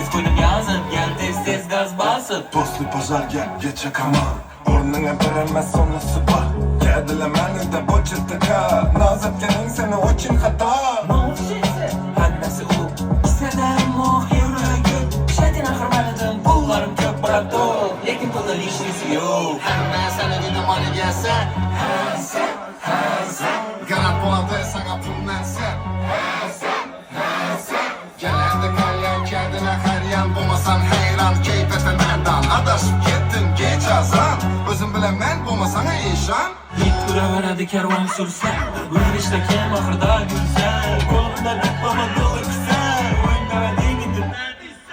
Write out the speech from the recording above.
tez koydum yazıp gel tez tez gaz basıp Tostlu pazar gel geç yakama Burnuna veremez sonrası bak Kedile məni de bu çıtıka Nazatkenin seni o çin hata Mağuf şeyse hannesi u İstedem moh yürügüm Şedin ahırmanadım pullarım kök bıraktı Lekin pullar işlisi yok Hemen sana dedim hani gelse Garant buladı sana pul nelse Gelende kalyan kendine her yan bulmasan heyran Keyfet ve merdan Adaşıp gittin geç azan Özüm bile men bulmasana işan İlk dura veradı kervan sürsen Gülüşte kem ahırda gülsen Kolumda bir baba dolu